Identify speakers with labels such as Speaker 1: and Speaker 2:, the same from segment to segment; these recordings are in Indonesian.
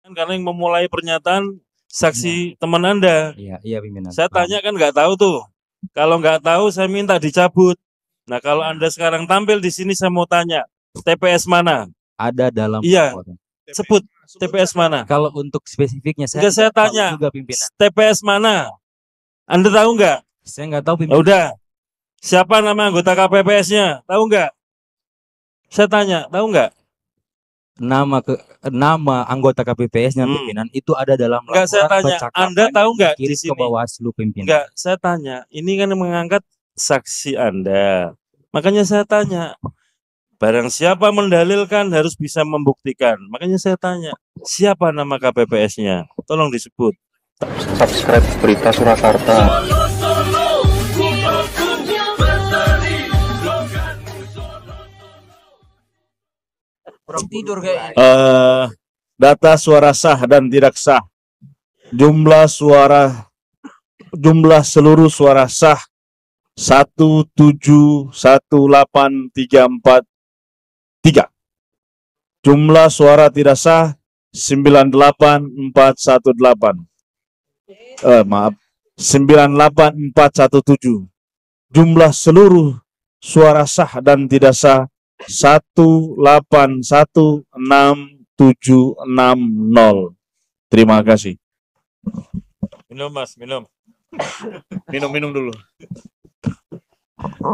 Speaker 1: Karena yang memulai pernyataan saksi teman Anda.
Speaker 2: Iya pimpinan.
Speaker 1: Saya tanya kan nggak tahu tuh. Kalau nggak tahu saya minta dicabut. Nah kalau Anda sekarang tampil di sini saya mau tanya, TPS mana?
Speaker 2: Ada dalam
Speaker 1: Iya,
Speaker 2: laporan.
Speaker 1: sebut TPS mana?
Speaker 2: Kalau untuk spesifiknya
Speaker 1: Enggak, saya tanya,
Speaker 2: juga pimpinan.
Speaker 1: TPS mana? Anda tahu nggak?
Speaker 2: Saya nggak tahu pimpinan.
Speaker 1: Udah, siapa nama anggota KPPS-nya? Tahu nggak? Saya tanya, tahu nggak?
Speaker 2: Nama anggota KPPS-nya pimpinan itu ada dalam laporan.
Speaker 1: Enggak, saya tanya, Anda tahu nggak di sini?
Speaker 2: Ke Bawaslu pimpinan.
Speaker 1: Enggak, saya tanya, ini kan mengangkat saksi Anda. Makanya saya tanya, barang siapa mendalilkan harus bisa membuktikan. Makanya saya tanya, siapa nama KPPS-nya? Tolong disebut.
Speaker 3: Subscribe Berita Surakarta.
Speaker 2: Tidur kayak
Speaker 4: data suara sah dan tidak sah. Jumlah seluruh suara sah 1718343. Jumlah suara tidak sah 98418. 98417. Jumlah seluruh suara sah dan tidak sah 1816760. Terima kasih.
Speaker 1: Minum Mas, minum. Minum dulu.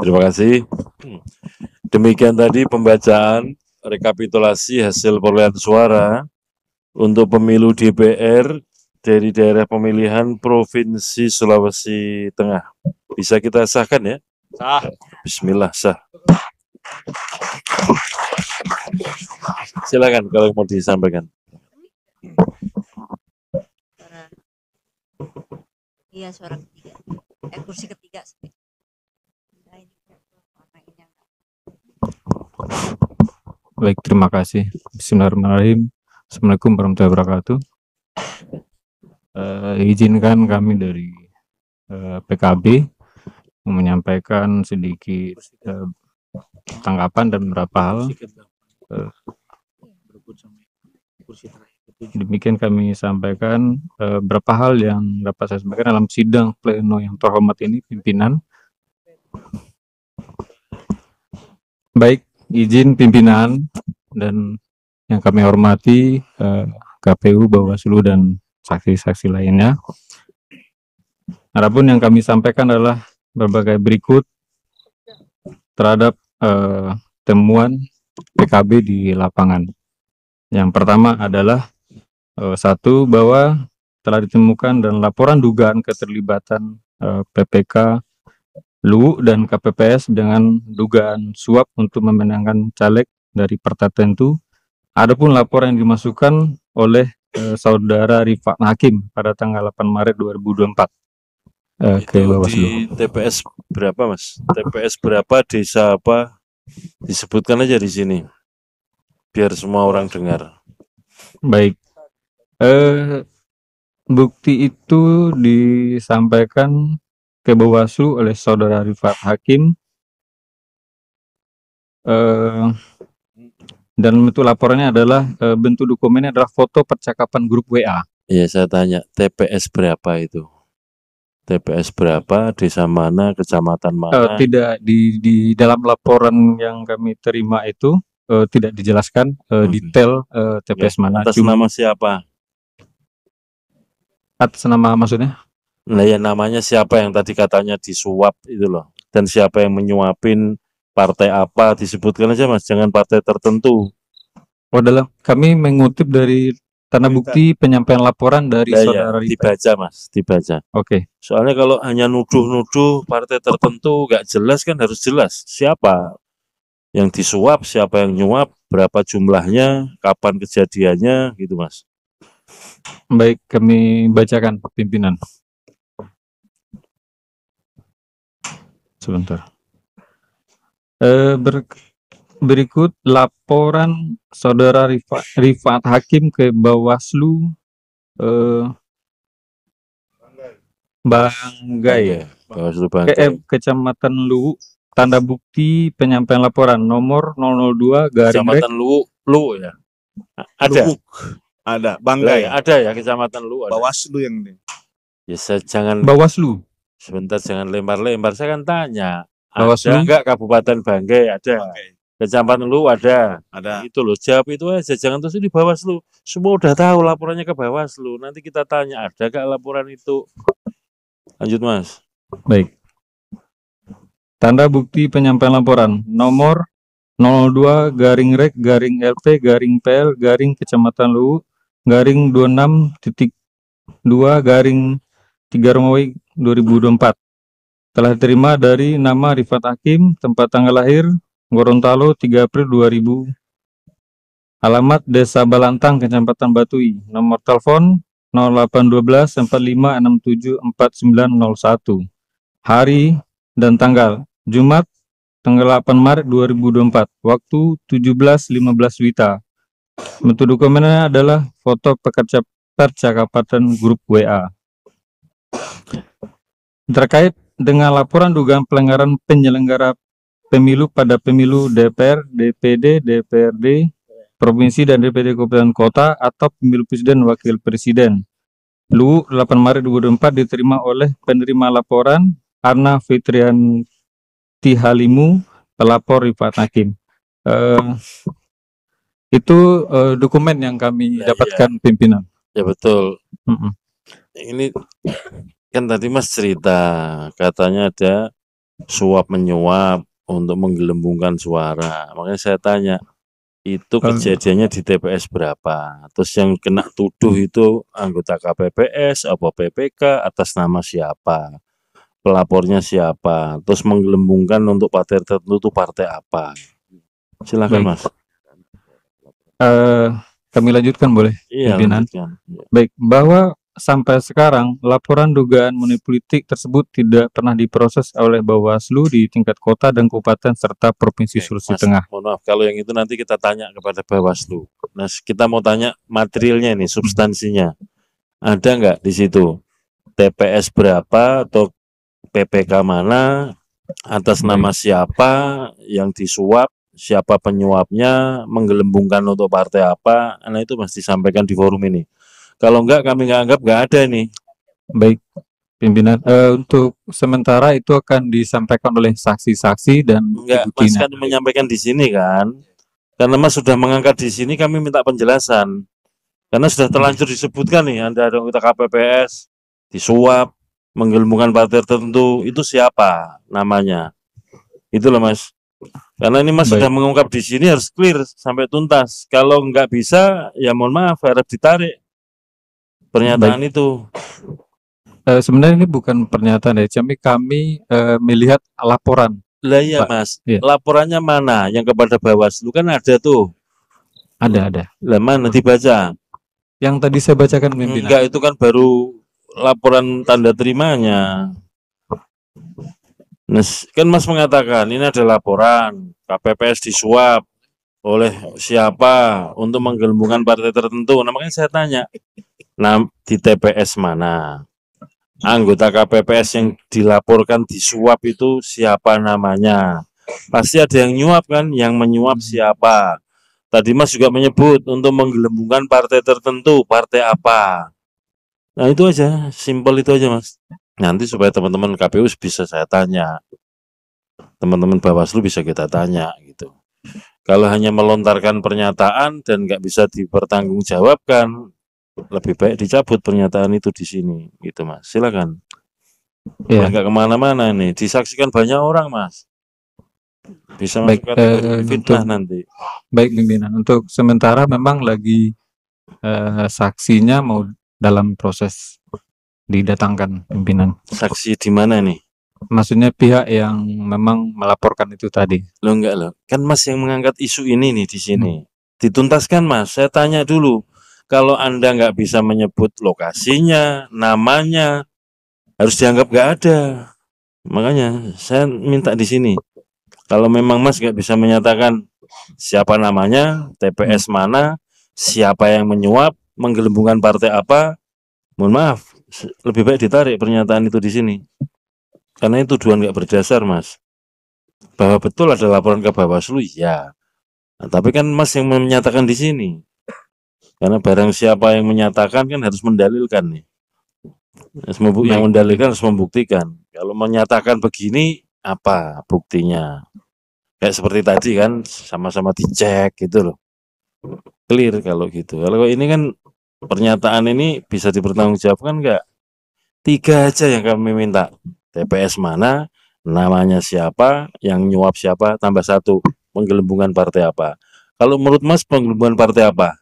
Speaker 1: Terima kasih. Demikian tadi pembacaan rekapitulasi hasil perolehan suara untuk pemilu DPR dari daerah pemilihan Provinsi Sulawesi Tengah. Bisa kita sahkan ya? Sah. Bismillah, sah. Silakan kalau mau disampaikan.
Speaker 5: Iya, suara ketiga. Kursi ketiga.
Speaker 6: Baik, terima kasih. Bismillahirrahmanirrahim. Assalamualaikum warahmatullahi wabarakatuh. Izinkan kami dari PKB menyampaikan sedikit tanggapan dan beberapa hal. Demikian kami sampaikan beberapa hal yang dapat saya sampaikan dalam sidang pleno yang terhormat ini, pimpinan. Baik, izin pimpinan dan yang kami hormati KPU, Bawaslu, dan saksi-saksi lainnya. Adapun yang kami sampaikan adalah berbagai berikut terhadap temuan PKB di lapangan. Yang pertama adalah satu, bahwa telah ditemukan dan laporan dugaan keterlibatan PPK, LUU, dan KPPS dengan dugaan suap untuk memenangkan caleg dari partai tertentu. Adapun laporan yang dimasukkan oleh saudara Rifat Hakim pada tanggal 8 Maret 2024 ke Bawaslu.
Speaker 1: Di TPS berapa, Mas? TPS berapa, desa apa? Disebutkan aja di sini, biar semua orang dengar.
Speaker 6: Baik. Bukti itu disampaikan ke Bawaslu oleh saudara Rifat Hakim. Dan bentuk laporannya adalah bentuk dokumennya adalah foto percakapan grup WA.
Speaker 1: Iya, saya tanya, TPS berapa itu? TPS berapa, desa mana, kecamatan mana?
Speaker 6: Tidak, di dalam laporan yang kami terima itu tidak dijelaskan detail TPS mana.
Speaker 1: Atas nama siapa?
Speaker 6: Atas nama maksudnya?
Speaker 1: Nah ya, namanya siapa yang tadi katanya disuap itu loh. Dan siapa yang menyuapin, partai apa, disebutkan aja Mas, jangan partai tertentu.
Speaker 6: Oh, dalam kami mengutip dari tanda bukti penyampaian laporan dari saudara Rifat.
Speaker 1: Dibaca Mas, dibaca.
Speaker 6: Oke.
Speaker 1: Soalnya kalau hanya nuduh-nuduh partai tertentu nggak jelas, kan harus jelas siapa yang disuap, siapa yang nyuap, berapa jumlahnya, kapan kejadiannya, gitu Mas.
Speaker 6: Baik, kami bacakan pimpinan. Sebentar. Berikut laporan saudara Rifat Hakim ke Bawaslu Banggai,
Speaker 1: Bawaslu Banggai,
Speaker 6: Kecamatan Luwu, tanda bukti penyampaian laporan nomor 002 garing
Speaker 1: Kecamatan Luwu ya. Ada.
Speaker 4: Ada,
Speaker 1: Lah,
Speaker 4: Banggai.
Speaker 1: ada ya kecamatan lu ada.
Speaker 4: Bawaslu yang ini.
Speaker 1: Ya saya jangan
Speaker 6: Bawaslu.
Speaker 1: sebentar, jangan lempar-lempar. Saya kan tanya,
Speaker 6: Bawaslu.
Speaker 1: ada enggak Kabupaten Banggai? Ada.
Speaker 4: Banggai.
Speaker 1: Kecamatan lu ada.
Speaker 4: Ada.
Speaker 1: Itu loh, jawab itu aja. Jangan terus di Bawaslu. Semua udah tahu laporannya ke Bawaslu. Nanti kita tanya, ada enggak laporan itu? Lanjut Mas.
Speaker 6: Baik. Tanda bukti penyampaian laporan nomor 02-REK-LP-PL-Kecamatan Luwu _26.2 Romawi 2024 telah diterima dari nama Rifat Hakim, tempat tanggal lahir Gorontalo 3 April 2000, alamat Desa Balantang, Kecamatan Batui, nomor telepon 0812 4567 4901, hari dan tanggal Jumat tanggal 8 Maret 2024, waktu 17.15 WITA. Bentuk dokumennya adalah foto percakapan grup WA. Terkait dengan laporan dugaan pelanggaran penyelenggara pemilu pada pemilu DPR, DPD, DPRD, Provinsi dan DPD Kabupaten Kota atau pemilu Presiden Wakil Presiden. Luwu 8 Maret 2024 diterima oleh penerima laporan Arna Fitrianti Halimu, pelapor Rifat Hakim. Itu dokumen yang kami
Speaker 1: Nah,
Speaker 6: dapatkan pimpinan.
Speaker 1: Ya betul.
Speaker 6: Mm-mm.
Speaker 1: Ini kan tadi Mas cerita katanya ada suap menyuap untuk menggelembungkan suara. Makanya saya tanya, itu kejadiannya di TPS berapa? Terus yang kena tuduh itu anggota KPPS, apa PPK, atas nama siapa? Pelapornya siapa? Terus menggelembungkan untuk partai tertentu itu partai apa? Silakan
Speaker 6: Baik.
Speaker 1: Mas.
Speaker 6: Kami lanjutkan boleh,
Speaker 1: Iya,
Speaker 6: pimpinan?
Speaker 1: lanjutkan.
Speaker 6: Baik, bahwa sampai sekarang laporan dugaan money politik tersebut tidak pernah diproses oleh Bawaslu di tingkat kota dan kabupaten serta Provinsi
Speaker 1: Oke,
Speaker 6: Sulawesi
Speaker 1: Mas,
Speaker 6: Tengah.
Speaker 1: mohon maaf kalau yang itu nanti kita tanya kepada Bawaslu. Nah, kita mau tanya materialnya ini, substansinya. Ada nggak di situ? TPS berapa atau PPK mana, atas nama siapa yang disuap, siapa penyuapnya, menggelembungkan untuk partai apa, nah itu mesti disampaikan di forum ini. Kalau enggak, kami nggak anggap nggak ada ini.
Speaker 6: Baik, pimpinan. Untuk sementara itu akan disampaikan oleh saksi-saksi dan
Speaker 1: Enggak,
Speaker 6: Ibu
Speaker 1: Mas
Speaker 6: Tina.
Speaker 1: kan menyampaikan di sini kan. Karena Mas sudah mengangkat di sini, kami minta penjelasan. Karena sudah terlanjur disebutkan nih, Anda ada anggota KPPS, disuap, menggelembungkan partai tertentu, itu siapa namanya? Itulah Mas. Karena ini Mas
Speaker 6: Baik.
Speaker 1: sudah mengungkap di sini harus clear sampai tuntas. Kalau nggak bisa, ya mohon maaf, harap ditarik pernyataan itu.
Speaker 6: Sebenarnya ini bukan pernyataan ya, kami melihat laporan.
Speaker 1: Lah iya
Speaker 6: Pak,
Speaker 1: Mas,
Speaker 6: iya.
Speaker 1: laporannya mana? Yang kepada Bawaslu kan ada tuh.
Speaker 6: Ada.
Speaker 1: Lah mana dibaca?
Speaker 6: Yang tadi saya bacakan pimpinan.
Speaker 1: Enggak, itu kan baru laporan tanda terimanya. Nah, kan Mas mengatakan ini ada laporan KPPS disuap oleh siapa untuk menggelembungkan partai tertentu. Nah, makanya saya tanya, nah di TPS mana? Anggota KPPS yang dilaporkan disuap itu siapa namanya? Pasti ada yang nyuap kan? Yang menyuap siapa? Tadi Mas juga menyebut untuk menggelembungkan partai tertentu, partai apa? Nah itu aja, simpel itu aja Mas. Nanti supaya teman-teman KPU bisa saya tanya, teman-teman Bawaslu bisa kita tanya gitu. Kalau hanya melontarkan pernyataan dan nggak bisa dipertanggungjawabkan, lebih baik dicabut pernyataan itu di sini, gitu Mas. Silakan.
Speaker 6: Ya.
Speaker 1: Nggak kemana-mana nih, disaksikan banyak orang Mas. Bisa
Speaker 6: Baik,
Speaker 1: masuk kategori fitnah
Speaker 6: untuk-
Speaker 1: nanti.
Speaker 6: Baik pimpinan, untuk sementara memang lagi saksinya mau dalam proses didatangkan pimpinan.
Speaker 1: Saksi di mana nih?
Speaker 6: Maksudnya pihak yang memang melaporkan itu tadi.
Speaker 1: Lo enggak loh, kan Mas yang mengangkat isu ini nih di sini. Dituntaskan Mas, saya tanya dulu. Kalau Anda nggak bisa menyebut lokasinya, namanya, harus dianggap nggak ada. Makanya saya minta di sini. Kalau memang Mas nggak bisa menyatakan siapa namanya, TPS mana, siapa yang menyuap, menggelembungkan partai apa, mohon maaf, lebih baik ditarik pernyataan itu di sini. Karena itu tuduhan nggak berdasar Mas. Bahwa betul ada laporan ke Bawaslu, ya. Nah, tapi kan Mas yang menyatakan di sini. Karena barang siapa yang menyatakan kan harus mendalilkan nih. Yang mendalilkan harus membuktikan. Kalau menyatakan begini, apa buktinya? Kayak seperti tadi kan, sama-sama dicek gitu loh. Clear kalau gitu. Kalau ini kan pernyataan ini bisa dipertanggungjawabkan enggak? 3 aja yang kami minta. TPS mana, namanya siapa, yang nyuap siapa, tambah 1, penggelembungan partai apa. Kalau menurut Mas penggelembungan partai apa?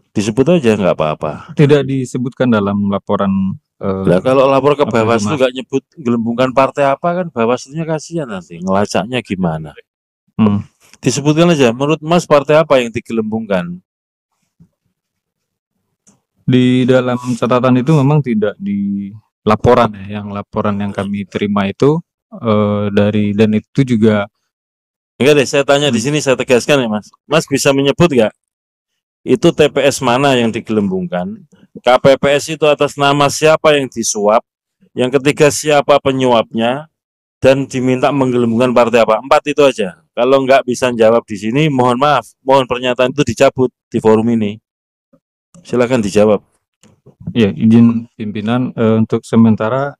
Speaker 1: Disebut aja nggak apa-apa.
Speaker 6: Tidak disebutkan dalam laporan.
Speaker 1: Nah, kalau lapor ke
Speaker 6: apa itu,
Speaker 1: Bawaslu
Speaker 6: Mas?
Speaker 1: nggak nyebut gelembungan partai apa kan Bawaslunya kasihan nanti ngelacaknya gimana. Disebutkan aja, menurut Mas partai apa yang digelembungkan?
Speaker 6: Di dalam catatan itu memang tidak di laporan ya, yang laporan yang kami terima itu dari, dan itu juga
Speaker 1: Enggak deh, saya tanya di sini, saya tegaskan ya Mas. Mas bisa menyebut nggak itu TPS mana yang digelembungkan? KPPS itu atas nama siapa yang disuap? Yang ketiga siapa penyuapnya? Dan diminta menggelembungkan partai apa? 4 itu aja. Kalau nggak bisa jawab di sini, mohon maaf, mohon pernyataan itu dicabut di forum ini. Silakan dijawab.
Speaker 6: ya izin pimpinan untuk sementara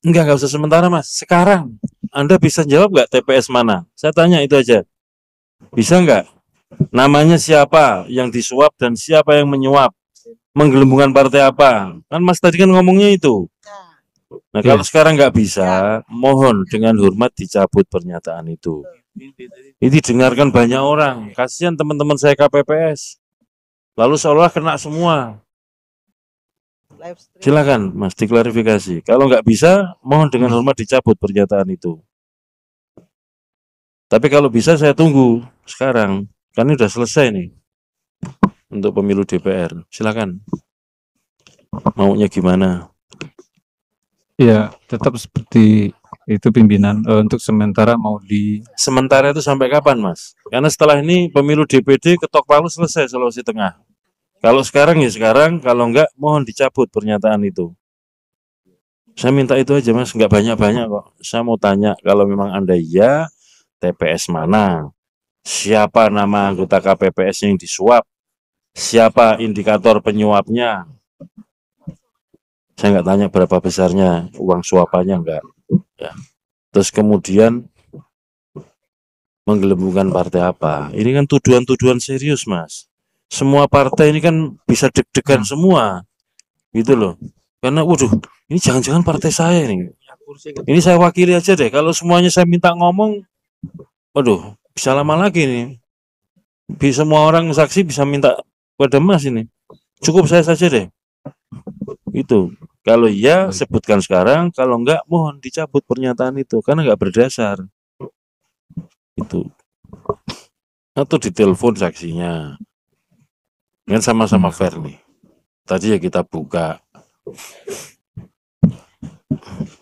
Speaker 1: Enggak usah sementara Mas. Sekarang Anda bisa jawab nggak TPS mana? Saya tanya itu aja. Bisa nggak? Namanya siapa yang disuap dan siapa yang menyuap? Menggelembungkan partai apa? Kan Mas tadi kan ngomongnya itu. Nah kalau sekarang nggak bisa, mohon dengan hormat dicabut pernyataan itu. Ini didengarkan banyak orang. Kasihan teman-teman saya KPPS. Lalu seolah kena semua. Silakan Mas diklarifikasi. Kalau nggak bisa, mohon dengan hormat dicabut pernyataan itu. Tapi kalau bisa saya tunggu sekarang. Kan ini udah selesai nih untuk pemilu DPR. Silakan. Maunya gimana?
Speaker 6: ya tetap seperti itu pimpinan, untuk sementara mau di
Speaker 1: Sementara itu sampai kapan Mas? Karena setelah ini pemilu DPD ketok palu selesai Sulawesi Tengah. Kalau sekarang ya sekarang, kalau enggak mohon dicabut pernyataan itu. Saya minta itu aja Mas, enggak banyak-banyak kok. Saya mau tanya kalau memang Anda iya, TPS mana? Siapa nama anggota KPPS yang disuap? Siapa indikator penyuapnya? Saya nggak tanya berapa besarnya uang suapannya, enggak. Ya. Terus kemudian menggelembungkan partai apa? Ini kan tuduhan-tuduhan serius, Mas. Semua partai ini kan bisa deg-degan semua, gitu loh. Karena, waduh, ini jangan-jangan partai saya nih. Ini saya wakili aja deh. Kalau semuanya saya minta ngomong, waduh, bisa lama lagi nih. Bisa semua orang saksi bisa minta pada Mas ini. Cukup saya saja deh. Itu. Kalau iya sebutkan sekarang, kalau enggak mohon dicabut pernyataan itu karena enggak berdasar. Itu. Atau ditelepon saksinya. Kan sama-sama fair nih. Tadi ya kita buka.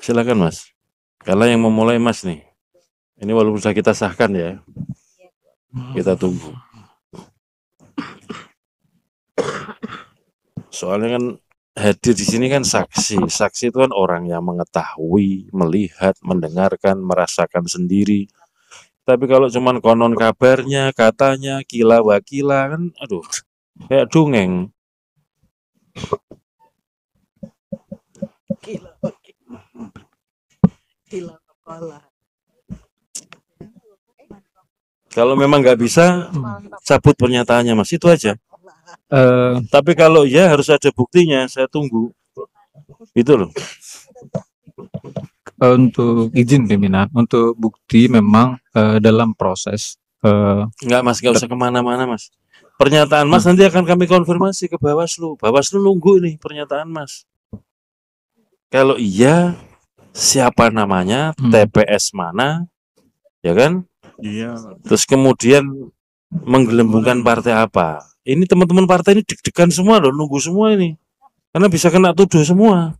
Speaker 1: Silakan Mas. Kalau yang memulai Mas nih. Ini walaupun sudah kita sahkan ya. Kita tunggu. Soalnya kan hadir di sini kan saksi. Saksi itu kan orang yang mengetahui, melihat, mendengarkan, merasakan sendiri. Tapi kalau cuman konon kabarnya, katanya, kila wakila kan, aduh, kayak dongeng. Kalau memang nggak bisa, cabut pernyataannya Mas, itu aja. Tapi kalau ya harus ada buktinya, saya tunggu. Itu loh.
Speaker 6: untuk izin pimpinan, untuk bukti memang dalam proses.
Speaker 1: Enggak Mas, nggak usah kemana-mana Mas. Pernyataan Mas nanti akan kami konfirmasi ke Bawaslu. Bawaslu nunggu nih pernyataan Mas. Kalau iya, siapa namanya, TPS mana, ya kan? Iya. Terus kemudian menggelembungkan partai apa? Ini teman-teman partai ini deg-degan semua loh, nunggu semua ini. Karena bisa kena tuduh semua.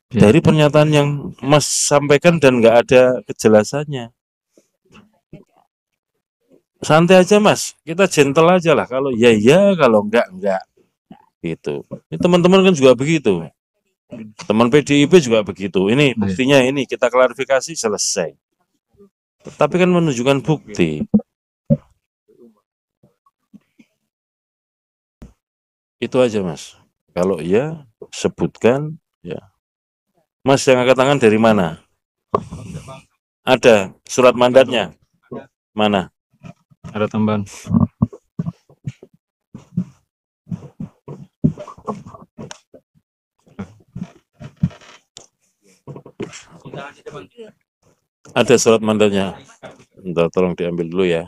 Speaker 1: Dari pernyataan yang Mas sampaikan dan nggak ada kejelasannya. Santai aja Mas, kita gentle aja lah. Kalau ya iya, kalau enggak. Gitu. Ini teman-teman kan juga begitu. Teman PDIP juga begitu. Ini buktinya ini, kita klarifikasi selesai. Tapi kan menunjukkan bukti. Itu aja, Mas. Kalau iya, sebutkan ya. Mas yang angkat tangan dari mana? Ada surat mandatnya? Mana?
Speaker 6: Ada tambahan.
Speaker 1: Ada surat mandatnya. Bentar, tolong diambil dulu ya.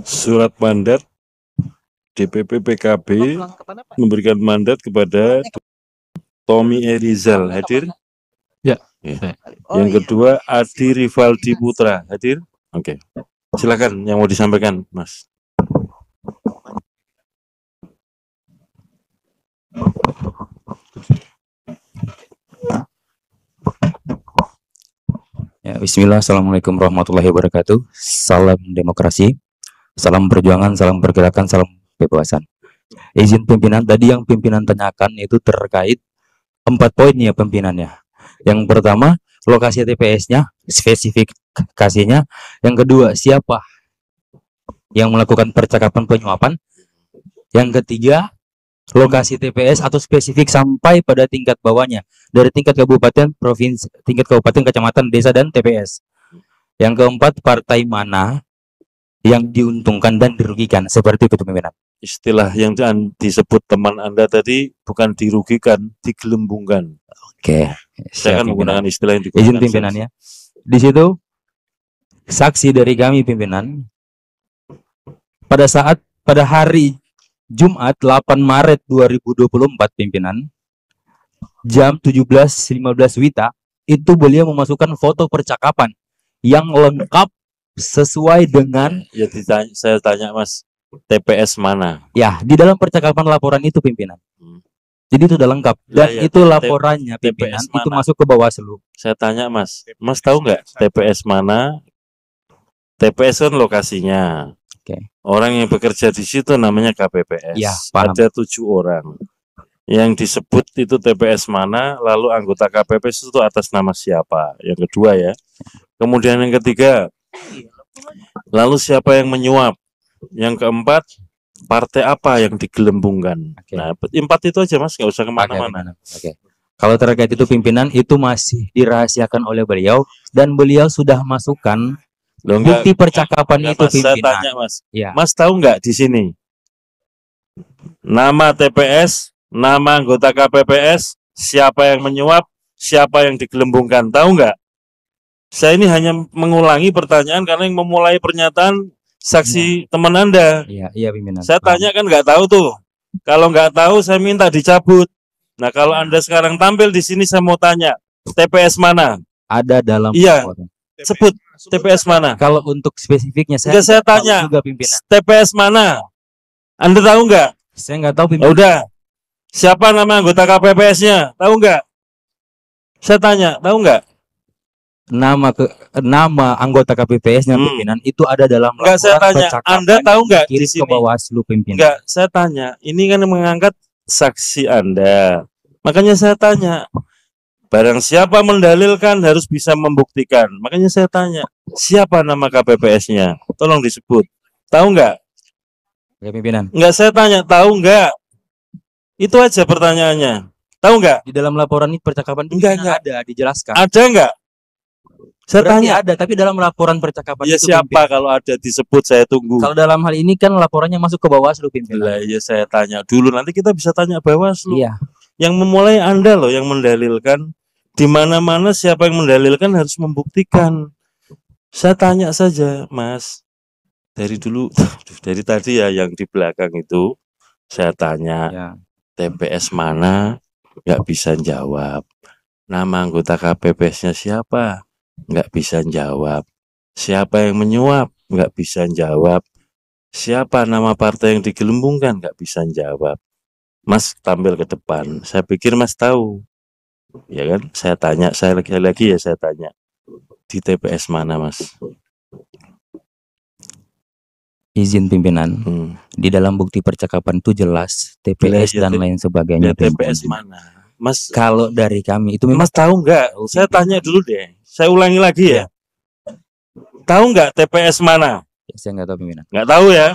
Speaker 1: Surat mandat DPP PKB memberikan mandat kepada Tommy Erizal, hadir?
Speaker 6: Ya.
Speaker 1: Yang kedua Adi Rivaldi Putra, hadir? Oke. Silakan yang mau disampaikan, Mas.
Speaker 2: Ya, bismillah, assalamualaikum warahmatullahi wabarakatuh. Salam demokrasi, salam perjuangan, salam pergerakan, salam kebebasan. Izin pimpinan, tadi yang pimpinan tanyakan itu terkait 4 poin ya pimpinannya. Yang pertama, lokasi TPS-nya, spesifikasinya. Yang kedua, siapa yang melakukan percakapan penyuapan. Yang ketiga, lokasi TPS atau spesifik sampai pada tingkat bawahnya, dari tingkat kabupaten, provinsi, tingkat kabupaten, kecamatan, desa, dan TPS. Yang keempat, partai mana yang diuntungkan dan dirugikan, seperti itu pimpinan.
Speaker 1: Istilah yang disebut teman Anda tadi bukan dirugikan, digelembungkan.
Speaker 2: Oke,
Speaker 1: Saya akan menggunakan istilah yang
Speaker 2: izin
Speaker 1: digunakan.
Speaker 2: pimpinannya. Di situ saksi dari kami pimpinan pada hari Jumat 8 Maret 2024 pimpinan jam 17.15 WITA itu beliau memasukkan foto percakapan yang lengkap sesuai dengan
Speaker 1: Ya saya tanya Mas, TPS mana?
Speaker 2: ya di dalam percakapan laporan itu pimpinan. Jadi itu udah lengkap dan
Speaker 1: Ya,
Speaker 2: itu laporannya pimpinan
Speaker 1: TPS
Speaker 2: itu
Speaker 1: mana?
Speaker 2: masuk ke Bawaslu.
Speaker 1: Saya tanya Mas, Mas tahu nggak TPS mana? TPS kan lokasinya.
Speaker 2: Oke.
Speaker 1: Orang yang bekerja di situ namanya KPPS.
Speaker 2: Ya, paham.
Speaker 1: Ada 7 orang. Yang disebut itu TPS mana, lalu anggota KPPS itu atas nama siapa? Yang kedua ya. Kemudian yang ketiga, lalu siapa yang menyuap? Yang keempat, partai apa yang digelembungkan?
Speaker 2: Oke.
Speaker 1: Nah, 4 itu aja Mas, nggak usah kemana-mana.
Speaker 2: Oke. Kalau terkait itu pimpinan itu masih dirahasiakan oleh beliau dan beliau sudah masukkan
Speaker 1: Loh,
Speaker 2: bukti percakapan
Speaker 1: enggak,
Speaker 2: itu
Speaker 1: Mas, saya
Speaker 2: pimpinan.
Speaker 1: tanya Mas,
Speaker 2: Ya.
Speaker 1: Mas tahu nggak di sini nama TPS, nama anggota KPPS, siapa yang menyuap, siapa yang digelembungkan, tahu nggak? Saya ini hanya mengulangi pertanyaan karena yang memulai pernyataan saksi teman Anda.
Speaker 2: Iya, iya pimpinan.
Speaker 1: Saya tanya kan nggak tahu tuh. Kalau nggak tahu saya minta dicabut. Nah kalau Anda sekarang tampil di sini saya mau tanya, TPS mana?
Speaker 2: Ada dalam
Speaker 1: Iya.
Speaker 2: laporan.
Speaker 1: Sebut TPS mana?
Speaker 2: Kalau untuk spesifiknya
Speaker 1: Enggak, saya
Speaker 2: nggak tahu
Speaker 1: tanya.
Speaker 2: juga pimpinan.
Speaker 1: TPS mana? Anda tahu nggak?
Speaker 2: Saya nggak tahu
Speaker 1: Ya
Speaker 2: pimpinan.
Speaker 1: udah. Siapa nama anggota KPPS-nya? Tahu nggak? Saya tanya, tahu nggak?
Speaker 2: Nama anggota KPPS-nya pimpinan itu ada dalam
Speaker 1: Enggak, saya tanya.
Speaker 2: percakapan
Speaker 1: Anda tahu nggak di
Speaker 2: kirim
Speaker 1: sini?
Speaker 2: ke Bawaslu pimpinan.
Speaker 1: Enggak, saya tanya. Ini kan mengangkat saksi Anda. Makanya saya tanya. Barang siapa mendalilkan harus bisa membuktikan. Makanya saya tanya, siapa nama KPPS-nya? Tolong disebut. Tahu nggak?
Speaker 2: Ya pimpinan.
Speaker 1: Enggak, saya tanya, tahu nggak? Itu aja pertanyaannya. Tahu nggak?
Speaker 2: Di dalam laporan ini percakapan
Speaker 1: Enggak,
Speaker 2: pimpinan ada dijelaskan.
Speaker 1: Ada nggak? Saya
Speaker 2: Berarti
Speaker 1: tanya,
Speaker 2: ada, tapi dalam laporan percakapan
Speaker 1: ya
Speaker 2: itu
Speaker 1: siapa
Speaker 2: pimpinan.
Speaker 1: kalau ada disebut saya tunggu.
Speaker 2: Kalau dalam hal ini kan laporannya masuk ke Bawaslu
Speaker 1: Lah
Speaker 2: pimpinan.
Speaker 1: ya saya tanya dulu, nanti kita bisa tanya Bawaslu.
Speaker 2: Iya.
Speaker 1: Yang memulai Anda loh yang mendalilkan. Di mana-mana siapa yang mendalilkan harus membuktikan. Saya tanya saja, Mas. Dari dulu, dari tadi ya yang di belakang itu, saya tanya
Speaker 2: Ya.
Speaker 1: TPS mana, nggak bisa jawab. Nama anggota KPPS-nya siapa, nggak bisa jawab. Siapa yang menyuap, nggak bisa jawab. Siapa nama partai yang digelembungkan, nggak bisa jawab. Mas tampil ke depan. Saya pikir Mas tahu, ya kan? Saya tanya, saya lagi ya saya tanya. Di TPS mana, Mas?
Speaker 2: Izin pimpinan.
Speaker 1: Hmm.
Speaker 2: Di dalam bukti percakapan itu jelas TPS
Speaker 1: Ya,
Speaker 2: dan lain sebagainya.
Speaker 1: Di TPS
Speaker 2: pimpinan.
Speaker 1: mana? Mas,
Speaker 2: Kalau dari kami itu memang
Speaker 1: Mas tahu nggak? Saya tanya dulu deh. Saya ulangi lagi ya. Tahu nggak TPS mana?
Speaker 2: saya nggak tahu pimpinan.
Speaker 1: Nggak tahu ya.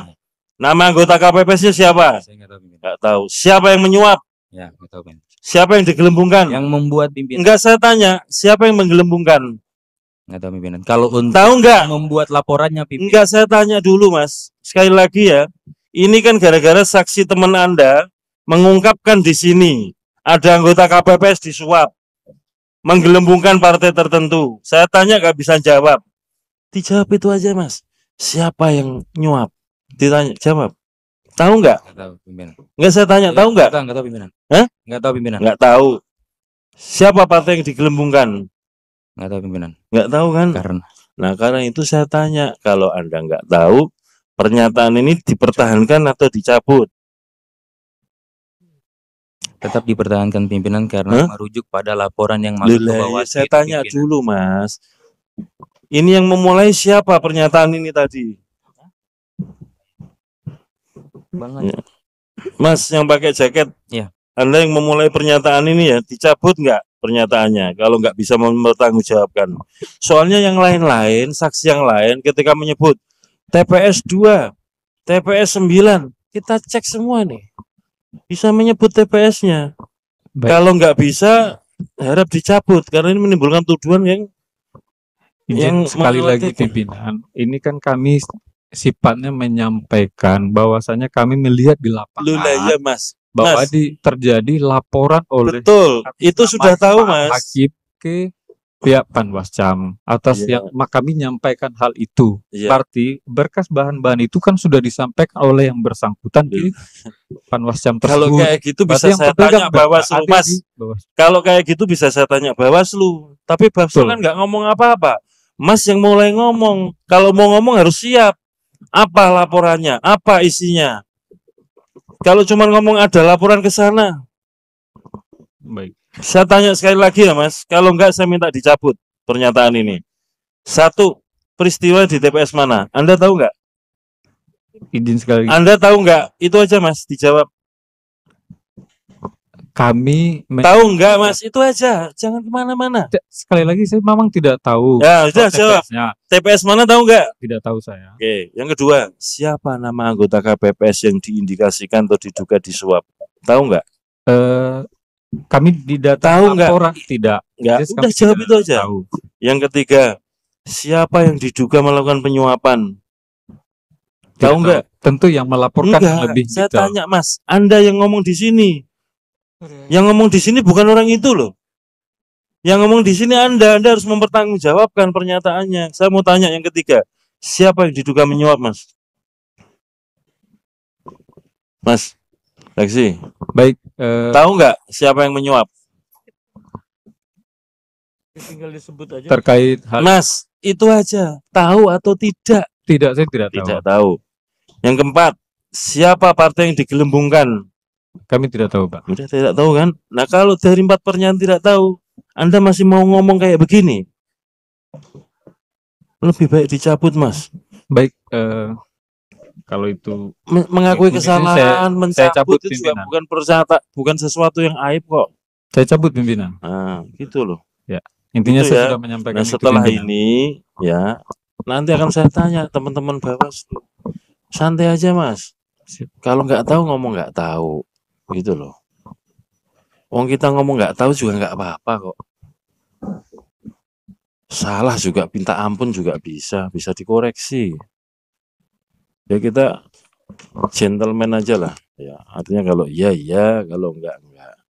Speaker 1: Nama anggota KPPS-nya siapa?
Speaker 2: Saya nggak tahu pimpinan.
Speaker 1: Nggak tahu. Siapa yang menyuap?
Speaker 2: Ya, nggak tahu pimpinan.
Speaker 1: Siapa yang digelembungkan?
Speaker 2: Yang membuat pimpinan.
Speaker 1: Enggak, saya tanya, siapa yang menggelembungkan?
Speaker 2: Nggak tahu pimpinan. Kalau untuk
Speaker 1: Tahu nggak?
Speaker 2: membuat laporannya pimpinan.
Speaker 1: Enggak, saya tanya dulu, Mas. Sekali lagi ya. Ini kan gara-gara saksi teman Anda mengungkapkan di sini ada anggota KPPS disuap, menggelembungkan partai tertentu. Saya tanya nggak bisa jawab. Dijawab itu aja, Mas. Siapa yang nyuap? Ditanya, jawab. Tahu nggak?
Speaker 2: Nggak tahu pimpinan.
Speaker 1: Nggak, saya tanya, tahu nggak?
Speaker 2: Nggak tahu pimpinan.
Speaker 1: Hah?
Speaker 2: Nggak tahu pimpinan.
Speaker 1: Nggak tahu. Siapa partai yang digelembungkan?
Speaker 2: Nggak tahu pimpinan.
Speaker 1: Nggak tahu kan?
Speaker 2: Karena
Speaker 1: Nah, karena itu saya tanya, kalau Anda nggak tahu, pernyataan ini dipertahankan atau dicabut?
Speaker 2: tetap dipertahankan pimpinan karena merujuk pada laporan yang masuk ke
Speaker 1: Loh,
Speaker 2: bawah.
Speaker 1: saya tanya dulu, Mas. Ini yang memulai siapa pernyataan ini tadi?
Speaker 2: Banget.
Speaker 1: Mas yang pakai jaket,
Speaker 2: Iya.
Speaker 1: Anda yang memulai pernyataan ini ya, dicabut nggak pernyataannya kalau nggak bisa mempertanggungjawabkan. Soalnya yang lain-lain, saksi yang lain ketika menyebut TPS 2, TPS 9, kita cek semua nih. Bisa menyebut TPS-nya.
Speaker 6: Baik.
Speaker 1: Kalau nggak bisa, harap dicabut karena ini menimbulkan tuduhan yang
Speaker 6: Izin sekali lagi
Speaker 1: melewati-
Speaker 6: pimpinan, ini kan kami sifatnya menyampaikan bahwasanya kami melihat di
Speaker 1: Loh, lah,
Speaker 6: lapangan
Speaker 1: iya, Mas.
Speaker 6: bahwa
Speaker 1: Mas.
Speaker 6: terjadi laporan oleh
Speaker 1: Betul, itu
Speaker 6: Nama
Speaker 1: sudah tahu,
Speaker 6: Pak
Speaker 1: Mas.
Speaker 6: Hakim ke pihak Panwascam atas
Speaker 1: Iya.
Speaker 6: yang kami menyampaikan hal itu.
Speaker 1: Iya.
Speaker 6: Berarti berkas bahan-bahan itu kan sudah disampaikan oleh yang bersangkutan di Panwascam
Speaker 1: Kalau
Speaker 6: tersebut.
Speaker 1: kayak gitu
Speaker 6: Berarti
Speaker 1: bisa
Speaker 6: yang
Speaker 1: saya
Speaker 6: pemegang
Speaker 1: tanya
Speaker 6: data
Speaker 1: Bawaslu,
Speaker 6: ada
Speaker 1: Mas.
Speaker 6: di Bawaslu.
Speaker 1: Kalau kayak gitu bisa saya tanya Bawaslu. Tapi Bawaslu
Speaker 6: Betul.
Speaker 1: kan nggak ngomong apa-apa. Mas yang mulai ngomong. Kalau mau ngomong harus siap. Apa laporannya? Apa isinya? Kalau cuma ngomong ada laporan ke sana.
Speaker 6: Baik.
Speaker 1: Saya tanya sekali lagi ya, Mas. Kalau enggak saya minta dicabut pernyataan ini. Satu, peristiwa di TPS mana? Anda tahu nggak?
Speaker 6: Izin sekali lagi.
Speaker 1: Anda tahu nggak? Itu aja, Mas. Dijawab.
Speaker 6: Kami
Speaker 1: Tahu nggak, Mas? Itu aja. Jangan kemana-mana.
Speaker 6: sekali lagi saya memang tidak tahu.
Speaker 1: Ya, sudah jawab.
Speaker 6: TPS-nya.
Speaker 1: TPS mana tahu nggak?
Speaker 6: Tidak tahu saya.
Speaker 1: Oke, yang kedua, siapa nama anggota KPPS yang diindikasikan atau diduga disuap? Tahu nggak?
Speaker 6: Kami di data
Speaker 1: Tahu nggak?
Speaker 6: laporan tidak.
Speaker 1: Nggak.
Speaker 6: Yes,
Speaker 1: Udah
Speaker 6: kami
Speaker 1: jawab
Speaker 6: tidak
Speaker 1: itu aja.
Speaker 6: tahu.
Speaker 1: Yang ketiga, siapa yang diduga melakukan penyuapan?
Speaker 6: Tidak
Speaker 1: Tahu nggak?
Speaker 6: Tentu yang melaporkan
Speaker 1: Enggak.
Speaker 6: lebih
Speaker 1: Saya
Speaker 6: detail.
Speaker 1: tanya, Mas, Anda yang ngomong di sini. Yang ngomong di sini bukan orang itu loh. Yang ngomong di sini Anda harus mempertanggungjawabkan pernyataannya. Saya mau tanya yang ketiga, siapa yang diduga menyuap, Mas? Mas, Lexi,
Speaker 6: Baik,
Speaker 1: tahu nggak siapa yang menyuap? Tinggal disebut aja.
Speaker 6: terkait hal
Speaker 1: Mas, itu aja. Tahu atau tidak?
Speaker 6: tidak, saya tidak tahu.
Speaker 1: Tidak tahu. Yang keempat, siapa partai yang digelembungkan?
Speaker 6: Kami tidak tahu, Pak.
Speaker 1: Udah tidak tahu kan? Nah, kalau dari 4 pernyataan tidak tahu, Anda masih mau ngomong kayak begini? Lebih baik dicabut, Mas.
Speaker 6: Baik, kalau itu
Speaker 1: Mengakui
Speaker 6: Ini
Speaker 1: kesalahan,
Speaker 6: saya cabut,
Speaker 1: mencabut itu juga
Speaker 6: pimpinan.
Speaker 1: bukan sesuatu yang aib kok.
Speaker 6: saya cabut pimpinan.
Speaker 1: Nah, gitu loh.
Speaker 6: Intinya
Speaker 1: Itu
Speaker 6: saya
Speaker 1: ya.
Speaker 6: sudah menyampaikan
Speaker 1: Nah,
Speaker 6: itu,
Speaker 1: setelah
Speaker 6: pimpinan.
Speaker 1: ini ya, nanti akan saya tanya teman-teman Bawaslu. Santai aja, Mas. Kalau nggak tahu ngomong nggak tahu, gitu loh. Wong kita ngomong nggak tahu juga nggak apa-apa kok. Salah juga minta ampun juga bisa dikoreksi. Ya kita gentleman aja lah. Ya, artinya kalau iya iya, kalau enggak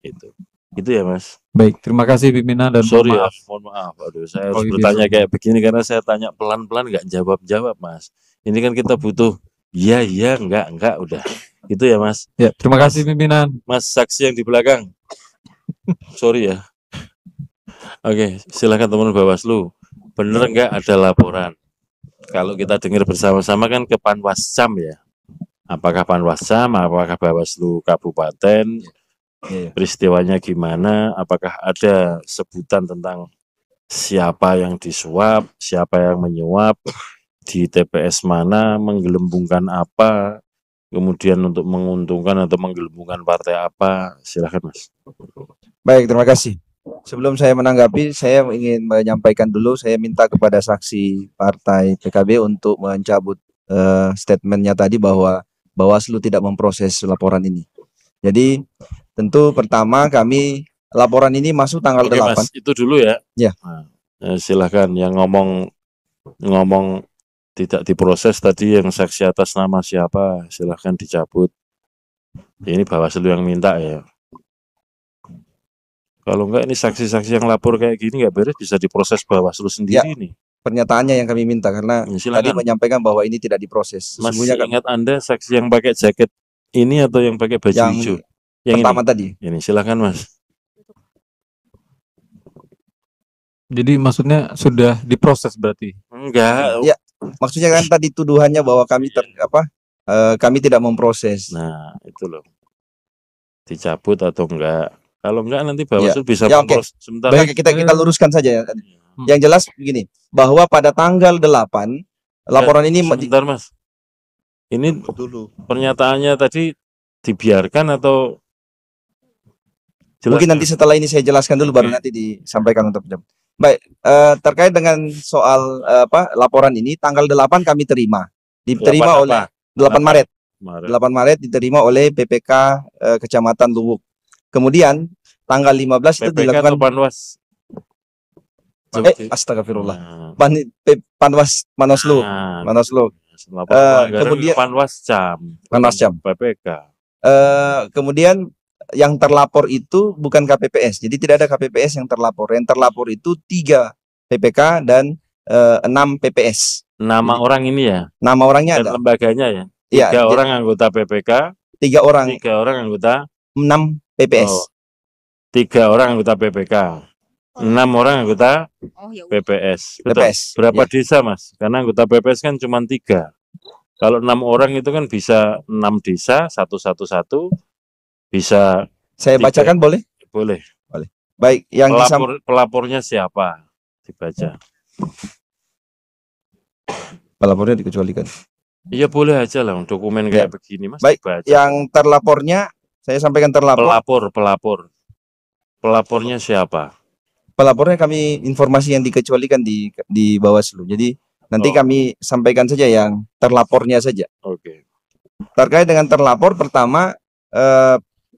Speaker 1: itu. Itu ya, Mas.
Speaker 6: Baik, terima kasih pimpinan dan
Speaker 1: Sorry ya,
Speaker 6: mohon maaf.
Speaker 1: mohon maaf. Aduh, saya harus
Speaker 6: Oh, iya,
Speaker 1: bertanya
Speaker 6: iya.
Speaker 1: kayak begini karena saya tanya pelan-pelan nggak jawab-jawab, Mas. Ini kan kita butuh iya iya, enggak udah. Itu ya, Mas.
Speaker 6: Ya, terima kasih pimpinan.
Speaker 1: Mas saksi yang di belakang. Sorry ya. Oke, silakan teman Bawaslu. Bener enggak ada laporan? Kalau kita dengar bersama-sama kan ke Panwascam ya. Apakah Panwascam, apakah Bawaslu Kabupaten, peristiwanya gimana, apakah ada sebutan tentang siapa yang disuap, siapa yang menyuap, di TPS mana, menggelembungkan apa, kemudian untuk menguntungkan atau menggelembungkan partai apa, silahkan Mas.
Speaker 7: Baik, terima kasih. Sebelum saya menanggapi, saya ingin menyampaikan dulu, saya minta kepada saksi partai PKB untuk mencabut statementnya tadi bahwa Bawaslu tidak memproses laporan ini. Jadi tentu pertama kami laporan ini masuk tanggal
Speaker 1: Oke,
Speaker 7: 8.
Speaker 1: Mas, itu dulu ya.
Speaker 7: Ya.
Speaker 1: Nah, silahkan yang ngomong tidak diproses tadi yang saksi atas nama siapa, silahkan dicabut. Ini Bawaslu yang minta ya. Kalau enggak ini saksi-saksi yang lapor kayak gini nggak beres bisa diproses Bawaslu sendiri nih.
Speaker 7: Pernyataannya yang kami minta karena
Speaker 1: Ya,
Speaker 7: tadi
Speaker 1: silakan.
Speaker 7: menyampaikan bahwa ini tidak diproses.
Speaker 1: Mas
Speaker 7: Sesungguhnya kan
Speaker 1: ingat Anda saksi yang pakai jaket ini atau yang pakai baju
Speaker 7: yang
Speaker 1: hijau? Yang
Speaker 7: pertama tadi.
Speaker 1: ini silakan Mas.
Speaker 6: Jadi maksudnya sudah diproses berarti.
Speaker 1: Enggak.
Speaker 7: Ya. Maksudnya kan tadi tuduhannya bahwa kami kami tidak memproses.
Speaker 1: Nah, itu loh. Dicabut atau enggak? Kalau enggak nanti Bawaslu bisa
Speaker 7: Ya, oke.
Speaker 1: memproses. Sebentar.
Speaker 7: Baik, kita luruskan saja ya. Yang jelas begini, bahwa pada tanggal 8 laporan ini
Speaker 1: Sebentar Mas. Ini
Speaker 7: dulu.
Speaker 1: pernyataannya tadi dibiarkan atau
Speaker 7: Mungkin nanti setelah ini saya jelaskan dulu baru nanti disampaikan untuk penjawab. Baik, terkait dengan soal laporan ini tanggal 8 kami terima. Diterima oleh 8 Maret. 8 Maret diterima oleh PPK Kecamatan Luwuk. Kemudian tanggal 15 itu
Speaker 1: PPK
Speaker 7: dilakukan
Speaker 1: atau Panwas?
Speaker 7: astagfirullah.
Speaker 1: Nah,
Speaker 7: Panwas Manaslu. Kemudian
Speaker 1: Panwascam, PPK.
Speaker 7: Kemudian yang terlapor itu bukan KPPS. Jadi tidak ada KPPS yang terlapor. Yang terlapor itu 3 PPK dan 6 PPS.
Speaker 1: Nama orang ini ya?
Speaker 7: Nama orangnya
Speaker 1: Dan
Speaker 7: ada.
Speaker 1: lembaganya ya? 3
Speaker 7: Iya,
Speaker 1: orang anggota PPK,
Speaker 7: 3 orang,
Speaker 1: 3 orang anggota
Speaker 7: 6 PPS.
Speaker 1: Oh, 3 orang anggota PPK, 6 orang anggota
Speaker 5: Oh ya udah.
Speaker 1: PPS. Betul.
Speaker 7: PPS.
Speaker 1: Berapa
Speaker 7: Ya.
Speaker 1: desa Mas? Karena anggota PPS kan cuma 3. Kalau 6 orang itu kan bisa 6 desa, satu, bisa
Speaker 7: Saya
Speaker 1: 3.
Speaker 7: bacakan boleh?
Speaker 1: Boleh.
Speaker 7: Baik, yang
Speaker 1: Pelapornya siapa? Dibaca.
Speaker 7: pelapornya dikecualikan.
Speaker 1: Iya boleh aja lah dokumen kayak begini Mas.
Speaker 7: Baik,
Speaker 1: dibaca.
Speaker 7: yang terlapornya saya sampaikan terlapor.
Speaker 1: Pelapornya siapa?
Speaker 7: Pelapornya kami informasi yang dikecualikan di Bawaslu. Jadi nanti kami sampaikan saja yang terlapornya saja.
Speaker 1: Oke.
Speaker 7: Terkait dengan terlapor pertama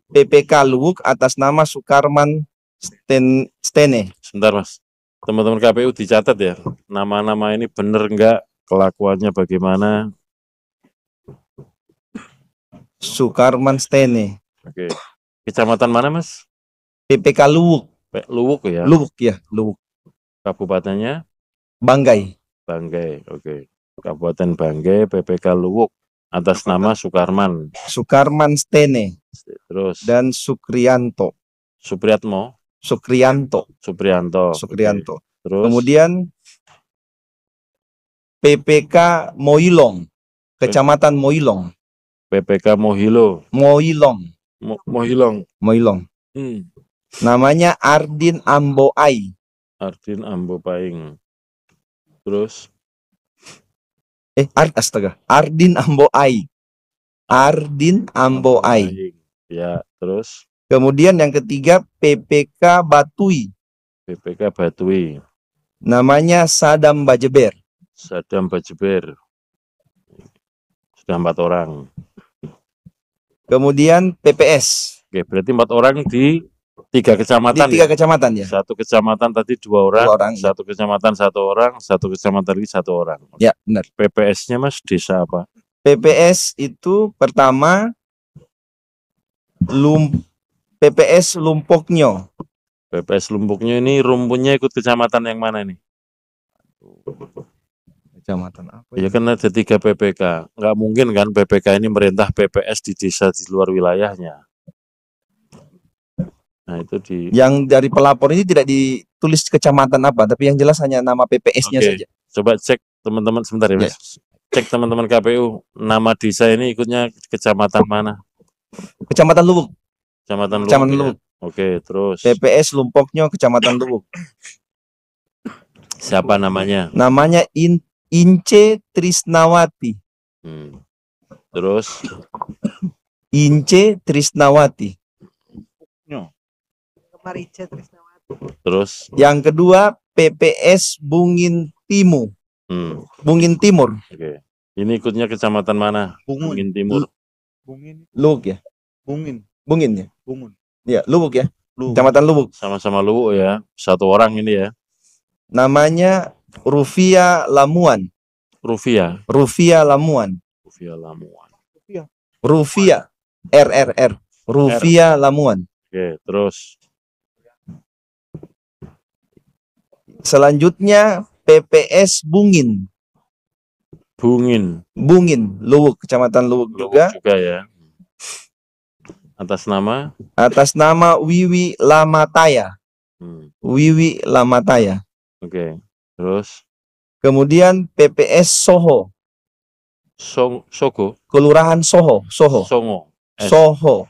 Speaker 7: PPK Luwuk atas nama Sukarman Stene.
Speaker 1: Sebentar Mas. Teman-teman KPU dicatat ya. Nama-nama ini bener enggak? Kelakuannya bagaimana?
Speaker 7: Sukarman Stene.
Speaker 1: Oke. Kecamatan mana Mas?
Speaker 7: PPK Luwuk.
Speaker 1: Luwuk ya.
Speaker 7: Luwuk.
Speaker 1: Kabupatennya
Speaker 7: Banggai.
Speaker 1: Banggai. Oke. Kabupaten Banggai, PPK Luwuk atas nama Sukarman.
Speaker 7: Sukarman Stene
Speaker 1: Terus
Speaker 7: dan Suprianto.
Speaker 1: Suprianto. Oke. Terus
Speaker 7: Kemudian PPK Moilong, Kecamatan Moilong.
Speaker 1: PPK Mohilo.
Speaker 7: Moilong. Namanya Ardin Amboai.
Speaker 1: Ardin Ambopaing. Terus
Speaker 7: Ardin Amboai. Ardin Amboai.
Speaker 1: Ya, terus
Speaker 7: Kemudian yang ketiga PPK Batui.
Speaker 1: PPK Batui.
Speaker 7: Namanya Sadam Bajeber.
Speaker 1: Sadam Bajeber. Sudah 4 orang.
Speaker 7: Kemudian PPS.
Speaker 1: Oke, berarti 4 orang 3 kecamatan
Speaker 7: Di 3
Speaker 1: ya?
Speaker 7: kecamatan ya.
Speaker 1: Satu kecamatan tadi 2 orang,
Speaker 7: 2 orang, ya.
Speaker 1: satu kecamatan 1 orang, satu kecamatan lagi 1 orang.
Speaker 7: Ya, benar.
Speaker 1: PPS-nya Mas desa apa?
Speaker 7: PPS itu pertama PPS Lumpoknyo.
Speaker 1: PPS Lumpuknya ini rumpunnya ikut kecamatan yang mana nih?
Speaker 7: Kecamatan apa
Speaker 1: Ya kan ada 3 PPK. Nggak mungkin kan PPK ini merintah PPS di desa di luar wilayahnya. Nah itu di.
Speaker 7: Yang dari pelapor ini tidak ditulis kecamatan apa, tapi yang jelas hanya nama PPS-nya
Speaker 1: Oke.
Speaker 7: saja.
Speaker 1: Coba cek teman-teman sebentar ya,
Speaker 7: Ya.
Speaker 1: Mas. Cek teman-teman KPU nama desa ini ikutnya kecamatan mana?
Speaker 7: Kecamatan Lubuk.
Speaker 1: Kecamatan Luwuk.
Speaker 7: Kecamatan
Speaker 1: Ya?
Speaker 7: Lubuk.
Speaker 1: Oke, terus
Speaker 7: PPS Lumpoknyo, Kecamatan Lubuk.
Speaker 1: siapa namanya?
Speaker 7: Namanya Ince Trisnawati.
Speaker 1: Terus
Speaker 7: Ince Trisnawati.
Speaker 5: Marice Trisnawati.
Speaker 1: terus
Speaker 7: Yang kedua PPS Bungin Timur. Bungin Timur.
Speaker 1: oke. Ini ikutnya kecamatan mana? Bungin Timur.
Speaker 7: Lubuk ya.
Speaker 8: Bungin.
Speaker 7: Bungin ya.
Speaker 8: Bungun.
Speaker 7: Ya, Lubuk ya.
Speaker 8: Lubuk.
Speaker 7: Kecamatan Lubuk.
Speaker 1: Sama-sama Luwuk ya. 1 orang ini ya.
Speaker 7: Namanya Rufia Lamuan.
Speaker 1: Rufia.
Speaker 7: Rufia Lamuan.
Speaker 1: Rufia Lamuan.
Speaker 7: Rufia. RRR. Rufia Lamuan.
Speaker 1: Oke, terus
Speaker 7: Selanjutnya PPS Bungin.
Speaker 1: Bungin.
Speaker 7: Bungin, Luwuk, Kecamatan Luwuk
Speaker 1: Luwuk
Speaker 7: juga.
Speaker 1: juga ya. Atas nama
Speaker 7: Atas nama Wiwi Lamataya. Wiwi Lamataya.
Speaker 1: Oke. Terus
Speaker 7: Kemudian PPS Soho.
Speaker 1: Sogo,
Speaker 7: Kelurahan Soho. Soho.
Speaker 1: Songo,
Speaker 7: Soho.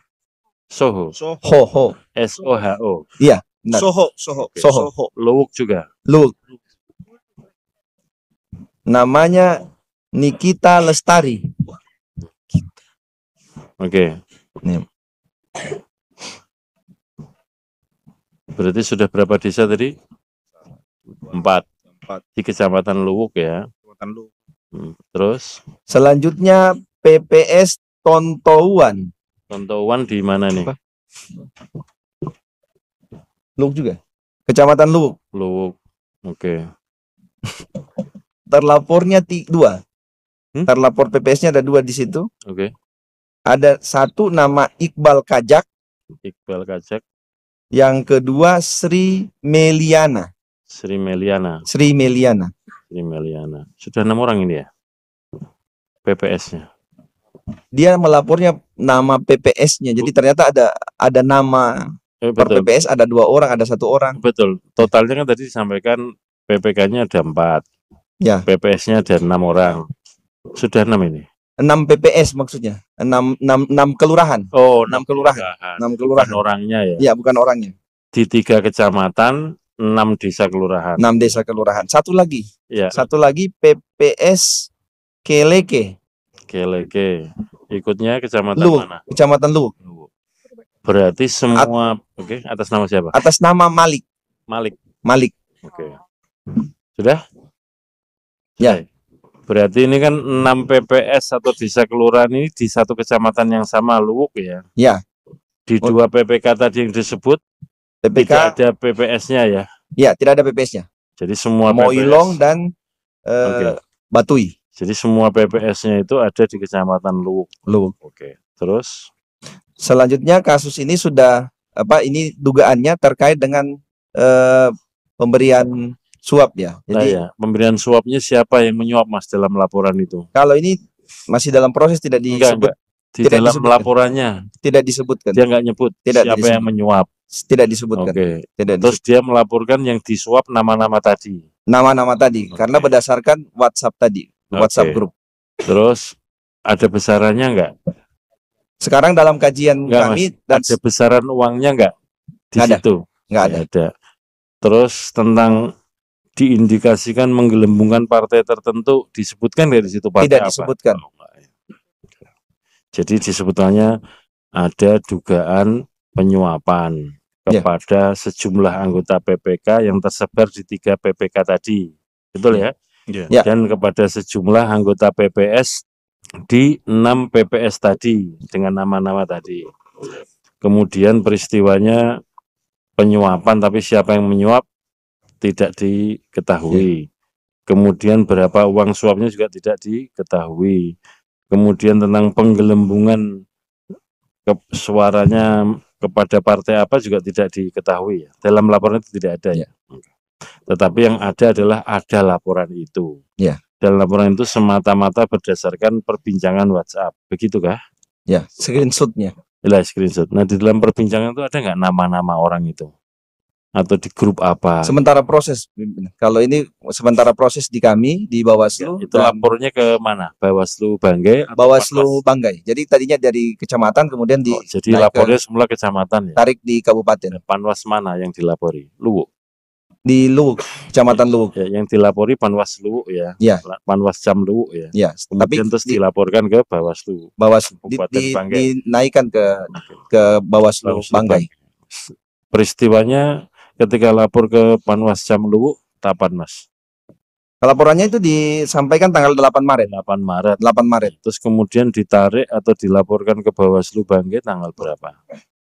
Speaker 1: Soho,
Speaker 7: Ho.
Speaker 1: SOHO.
Speaker 7: Iya, benar.
Speaker 8: Soho.
Speaker 7: Soho.
Speaker 1: Luwuk juga.
Speaker 7: Luwuk. Namanya Nikita Lestari.
Speaker 1: Oke.
Speaker 7: Nih.
Speaker 1: Berarti sudah berapa desa tadi? 4 di Kecamatan Luwuk ya. Terus
Speaker 7: Selanjutnya PPS Tontouan.
Speaker 1: Tontouan di mana nih?
Speaker 7: Luwuk juga. Kecamatan Luwuk.
Speaker 1: Luwuk. Oke.
Speaker 7: Terlapornya 2. Terlapor PPS-nya ada 2 di situ.
Speaker 1: Oke.
Speaker 7: Ada 1 nama Iqbal Kajak.
Speaker 1: Iqbal Kajak,
Speaker 7: Yang kedua Sri Meliana.
Speaker 1: Sri Meliana.
Speaker 7: Sri Meliana.
Speaker 1: Sri Meliana. Sudah 6 orang ini ya? PPS-nya.
Speaker 7: Dia melapornya nama PPS-nya. Jadi ternyata ada nama per
Speaker 1: Betul.
Speaker 7: PPS ada 2 orang, ada 1 orang.
Speaker 1: Betul. Totalnya kan tadi disampaikan PPK-nya ada 4.
Speaker 7: Ya.
Speaker 1: PPS-nya ada 6 orang. Sudah 6 ini.
Speaker 7: 6 PPS maksudnya. 6 kelurahan.
Speaker 1: Oh,
Speaker 7: 6 kelurahan. 6 kelurahan.
Speaker 1: Bukan orangnya ya.
Speaker 7: Ya, bukan orangnya.
Speaker 1: Di 3 kecamatan, 6 desa kelurahan.
Speaker 7: 6 desa kelurahan. Satu lagi.
Speaker 1: Ya.
Speaker 7: Satu lagi PPS Keleke.
Speaker 1: Keleke. Ikutnya kecamatan
Speaker 7: Luwuk.
Speaker 1: mana?
Speaker 7: Kecamatan Luwuk.
Speaker 1: Berarti semua oke, atas nama siapa?
Speaker 7: Atas nama Malik.
Speaker 1: Malik. Oke. Sudah?
Speaker 7: Ya.
Speaker 1: Berarti ini kan 6 PPS atau desa kelurahan ini di satu kecamatan yang sama, Luwuk ya?
Speaker 7: Ya.
Speaker 1: Di 2 PPK tadi yang disebut
Speaker 7: PPK.
Speaker 1: tidak ada PPS-nya ya?
Speaker 7: Ya, tidak ada PPS-nya.
Speaker 1: Jadi semua
Speaker 7: Moilong
Speaker 1: PPS,
Speaker 7: dan
Speaker 1: Oke.
Speaker 7: Batui.
Speaker 1: Jadi semua PPS-nya itu ada di kecamatan Luwuk. Oke. Terus
Speaker 7: Selanjutnya kasus ini sudah ini dugaannya terkait dengan pemberian suap ya.
Speaker 1: nah
Speaker 7: Jadi
Speaker 1: ya, pemberian suapnya siapa yang menyuap Mas dalam laporan itu?
Speaker 7: kalau ini masih dalam proses tidak disebut.
Speaker 1: Enggak. Di
Speaker 7: Tidak
Speaker 1: dalam
Speaker 7: disebutkan.
Speaker 1: laporannya
Speaker 7: Tidak disebutkan.
Speaker 1: dia nggak nyebut
Speaker 7: Tidak
Speaker 1: siapa
Speaker 7: disebut.
Speaker 1: yang menyuap.
Speaker 7: Tidak disebutkan.
Speaker 1: Oke.
Speaker 7: Tidak
Speaker 1: Terus dia melaporkan yang disuap nama-nama tadi.
Speaker 7: nama-nama tadi karena berdasarkan WhatsApp tadi, WhatsApp
Speaker 1: Oke.
Speaker 7: grup.
Speaker 1: Terus ada besarannya enggak?
Speaker 7: Sekarang dalam kajian
Speaker 1: Enggak,
Speaker 7: kami
Speaker 1: Mas.
Speaker 7: dan
Speaker 1: Ada besaran uangnya enggak di
Speaker 7: Nggak ada.
Speaker 1: situ?
Speaker 7: nggak ada.
Speaker 1: Ada. Terus tentang diindikasikan menggelembungkan partai tertentu disebutkan nggak di situ partai
Speaker 7: Tidak
Speaker 1: apa?
Speaker 7: disebutkan.
Speaker 1: Oh, enggak ya. Jadi disebutnya ada dugaan penyuapan
Speaker 7: Ya.
Speaker 1: kepada sejumlah anggota PPK yang tersebar di 3 PPK tadi. Betul ya?
Speaker 7: Ya.
Speaker 1: Dan kepada sejumlah anggota PPS di 6 PPS tadi dengan nama-nama tadi. Kemudian peristiwanya penyuapan, tapi siapa yang menyuap tidak diketahui. Kemudian berapa uang suapnya juga tidak diketahui. Kemudian tentang penggelembungan suaranya kepada partai apa juga tidak diketahui ya. Dalam laporan itu tidak ada ya. Tetapi yang ada adalah ada laporan itu.
Speaker 7: Ya.
Speaker 1: Dan laporan itu semata-mata berdasarkan perbincangan WhatsApp. Begitukah?
Speaker 7: Ya, screenshotnya.
Speaker 1: Screenshot. Nah, di dalam perbincangan itu ada nggak nama-nama orang itu? Atau di grup apa?
Speaker 7: Sementara proses, kalau ini sementara proses di kami di Bawaslu.
Speaker 1: Itu lapornya ke mana? Bawaslu Banggai?
Speaker 7: Bawaslu Banggai. Jadi tadinya dari kecamatan kemudian
Speaker 1: jadi lapornya semula kecamatan ya?
Speaker 7: Tarik di kabupaten.
Speaker 1: Panwas mana yang dilapori? Luwuk?
Speaker 7: Di Luwuk, kecamatan Luwuk.
Speaker 1: Ya, yang dilapori Panwas Luwuk ya?
Speaker 7: Ya.
Speaker 1: Panwascam Luwuk ya?
Speaker 7: Ya.
Speaker 1: Kemudian terus dilaporkan ke Bawaslu.
Speaker 7: Dinaikkan ke Bawaslu Banggai.
Speaker 1: Peristiwanya ketika lapor ke Panwascam Luwuk, kapan Mas?
Speaker 7: Laporannya itu disampaikan tanggal 8 Maret.
Speaker 1: 8 Maret.
Speaker 7: 8 Maret.
Speaker 1: Terus kemudian ditarik atau dilaporkan ke Bawaslu Banggai tanggal berapa?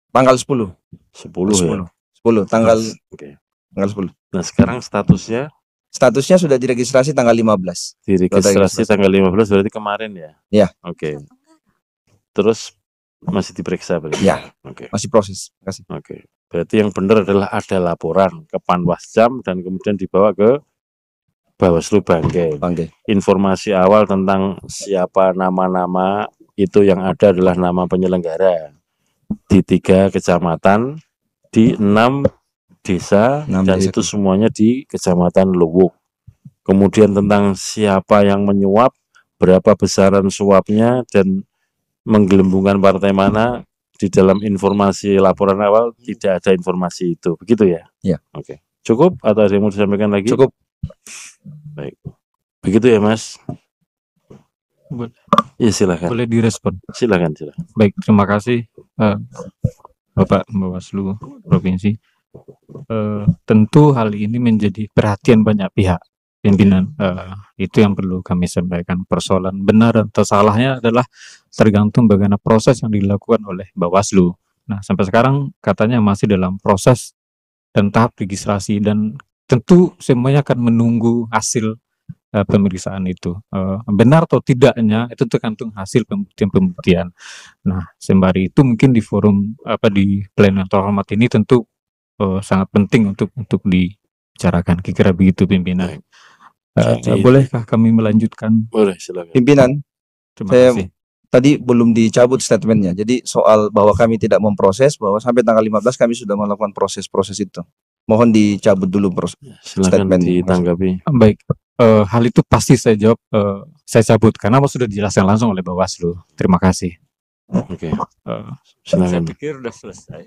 Speaker 7: Tanggal 10.
Speaker 1: 10 ya?
Speaker 7: 10, tanggal
Speaker 1: Oke.
Speaker 7: Tanggal 10.
Speaker 1: Nah, sekarang statusnya?
Speaker 7: Statusnya sudah diregistrasi tanggal 15.
Speaker 1: Diregistrasi tanggal 15 berarti kemarin ya?
Speaker 7: Ya.
Speaker 1: Oke. Terus masih diperiksa berarti?
Speaker 7: Ya.
Speaker 1: Oke.
Speaker 7: Masih proses. Kasih.
Speaker 1: Oke. Berarti yang benar adalah ada laporan ke Panwascam dan kemudian dibawa ke Bawaslu Banggai. Informasi awal tentang siapa nama-nama itu yang ada adalah nama penyelenggara di 3 kecamatan, di 6 desa, dan itu semuanya di Kecamatan Luwuk. Kemudian tentang siapa yang menyuap, berapa besaran suapnya, dan menggelembungkan partai mana, di dalam informasi laporan awal tidak ada informasi itu. Begitu ya?
Speaker 7: Ya.
Speaker 1: Oke. Cukup atau ada yang mau disampaikan lagi?
Speaker 7: Cukup.
Speaker 1: Baik. Begitu ya, Mas?
Speaker 6: Boleh.
Speaker 1: Ya, silakan.
Speaker 6: Boleh direspon.
Speaker 1: Silakan.
Speaker 6: Baik, terima kasih Bapak Bawaslu Provinsi. Tentu hal ini menjadi perhatian banyak pihak, pimpinan. Itu yang perlu kami sampaikan. Persoalan benar atau salahnya adalah tergantung bagaimana proses yang dilakukan oleh Bawaslu. Nah, sampai sekarang katanya masih dalam proses dan tahap registrasi, dan tentu semuanya akan menunggu hasil pemeriksaan itu. Benar atau tidaknya itu tergantung hasil pembuktian. Nah, sembari itu mungkin di forum di pleno yang terhormat ini tentu sangat penting untuk dibicarakan. Kira-kira begitu, pimpinan. Bolehkah kami melanjutkan?
Speaker 1: Boleh, silakan.
Speaker 7: Pimpinan,
Speaker 6: Terima kasih.
Speaker 7: tadi belum dicabut statementnya. Jadi soal bahwa kami tidak memproses, bahwa sampai tanggal 15 kami sudah melakukan proses-proses itu. Mohon dicabut dulu
Speaker 1: Silakan ditanggapi.
Speaker 6: Baik, hal itu pasti saya jawab, saya cabut karena sudah dijelaskan langsung oleh Bawaslu. Terima kasih.
Speaker 1: Oke. Silakan.
Speaker 6: Saya pikir sudah selesai.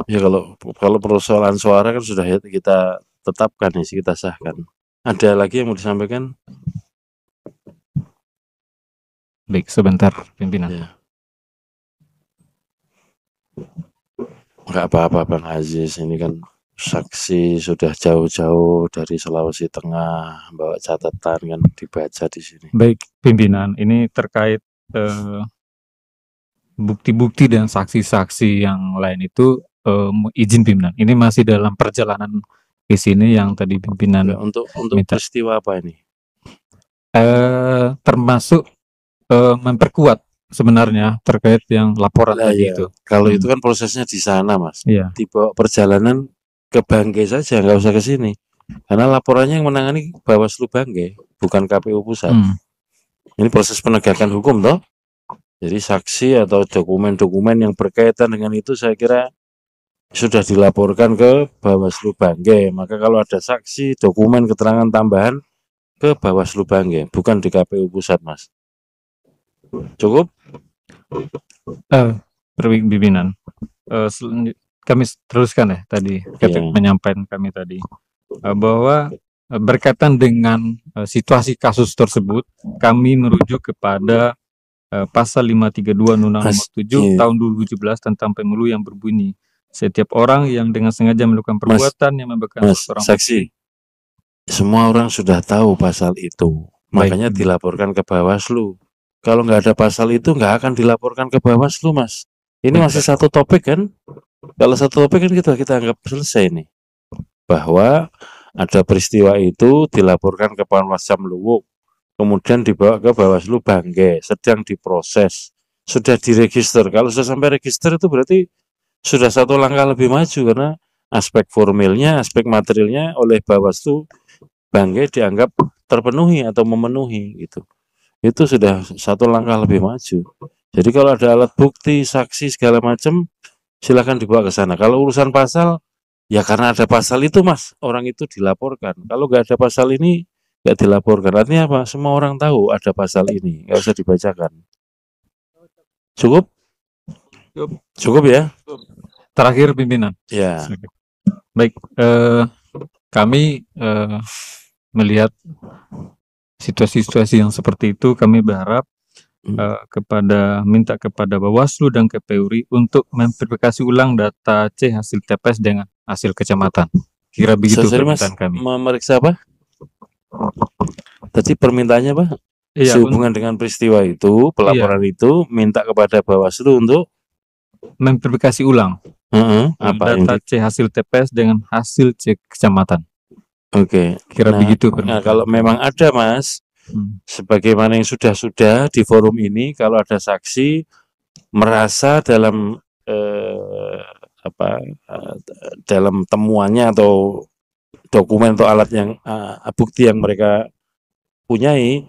Speaker 1: Ya, kalau persoalan suara kan sudah kita tetapkan, kita sahkan. Ada lagi yang mau disampaikan?
Speaker 6: Baik, sebentar, pimpinan.
Speaker 1: Ya. Enggak apa-apa, Bang Aziz. Ini kan saksi sudah jauh-jauh dari Sulawesi Tengah, bawa catatan kan dibaca di sini.
Speaker 6: Baik, pimpinan. Ini terkait bukti-bukti dan saksi-saksi yang lain itu, izin pimpinan. Ini masih dalam perjalanan ke sini yang tadi pimpinan.
Speaker 1: Ya, untuk
Speaker 6: minta.
Speaker 1: peristiwa apa ini?
Speaker 6: Termasuk memperkuat sebenarnya terkait yang laporan tadi
Speaker 1: ya.
Speaker 6: itu.
Speaker 1: Kalau itu kan prosesnya di sana, Mas.
Speaker 6: Iya.
Speaker 1: Dibawa perjalanan ke Banggai saja, nggak usah ke sini. Karena laporannya yang menangani Bawaslu Banggai, bukan KPU Pusat. Ini proses penegakan hukum, toh. Jadi saksi atau dokumen-dokumen yang berkaitan dengan itu saya kira sudah dilaporkan ke Bawaslu Banggai. Maka kalau ada saksi, dokumen, keterangan tambahan ke Bawaslu Banggai, bukan di KPU Pusat, Mas. Cukup?
Speaker 6: Pimpinan. Kami teruskan ya tadi, menyampaikan kami tadi bahwa berkaitan dengan situasi kasus tersebut, kami merujuk kepada pasal 532 Undang-Undang Nomor 7 Tahun 2017 tentang pemilu yang berbunyi, setiap orang yang dengan sengaja melakukan perbuatan yang menyebabkan orang
Speaker 1: saksi, semua orang sudah tahu pasal itu, makanya dilaporkan ke Bawaslu. Kalau nggak ada pasal itu nggak akan dilaporkan ke Bawaslu, Mas. Ini masih satu topik kan? Kalau satu topik kan kita anggap selesai nih. Bahwa ada peristiwa itu dilaporkan ke Panwascam Luwuk, kemudian dibawa ke Bawaslu Bangke, sedang diproses, sudah diregister. Kalau sudah sampai register itu berarti sudah satu langkah lebih maju karena aspek formilnya, aspek materialnya oleh Bawaslu Bangke dianggap terpenuhi atau memenuhi gitu. Itu sudah satu langkah lebih maju. Jadi kalau ada alat bukti, saksi segala macam, silakan dibawa ke sana. Kalau urusan pasal, ya karena ada pasal itu Mas, orang itu dilaporkan. Kalau nggak ada pasal ini, nggak dilaporkan. Artinya apa? Semua orang tahu ada pasal ini, nggak usah dibacakan. Cukup? Cukup ya?
Speaker 6: Terakhir pimpinan.
Speaker 1: Ya.
Speaker 6: Baik, kami melihat situasi-situasi yang seperti itu, kami berharap minta kepada Bawaslu dan KPU RI untuk memverifikasi ulang data C hasil TPS dengan hasil kecamatan. Kira begitu
Speaker 1: Sorry, Mas,
Speaker 6: permintaan kami.
Speaker 1: memeriksa apa? Tadi permintaannya apa?
Speaker 6: Iya,
Speaker 1: Sehubungan dengan peristiwa itu, pelaporan itu, minta kepada Bawaslu untuk
Speaker 6: memverifikasi ulang
Speaker 1: apa
Speaker 6: data
Speaker 1: ini?
Speaker 6: C hasil TPS dengan hasil C kecamatan.
Speaker 1: Oke.
Speaker 6: Kira
Speaker 1: Nah,
Speaker 6: begitu
Speaker 1: Nah,
Speaker 6: permintaan.
Speaker 1: kalau memang ada Mas, sebagaimana yang sudah di forum ini, kalau ada saksi merasa dalam dalam temuannya atau dokumen atau alat yang bukti yang mereka punyai,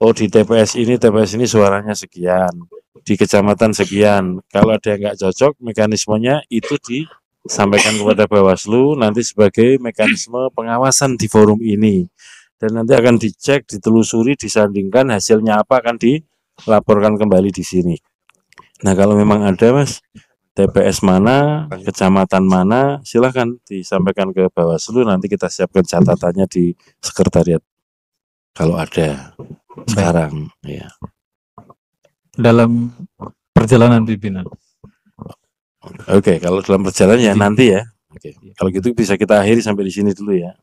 Speaker 1: oh di TPS ini suaranya sekian, di kecamatan sekian. Kalau ada yang nggak cocok, mekanismenya itu disampaikan kepada Bawaslu nanti sebagai mekanisme pengawasan di forum ini. Dan nanti akan dicek, ditelusuri, disandingkan hasilnya apa akan dilaporkan kembali di sini. Nah kalau memang ada Mas, TPS mana, kecamatan mana, silahkan disampaikan ke Bawaslu, nanti kita siapkan catatannya di sekretariat. Kalau ada sekarang, ya.
Speaker 6: Dalam perjalanan pimpinan.
Speaker 1: Oke, kalau dalam perjalanan ya nanti ya. Oke, kalau gitu bisa kita akhiri sampai di sini dulu ya.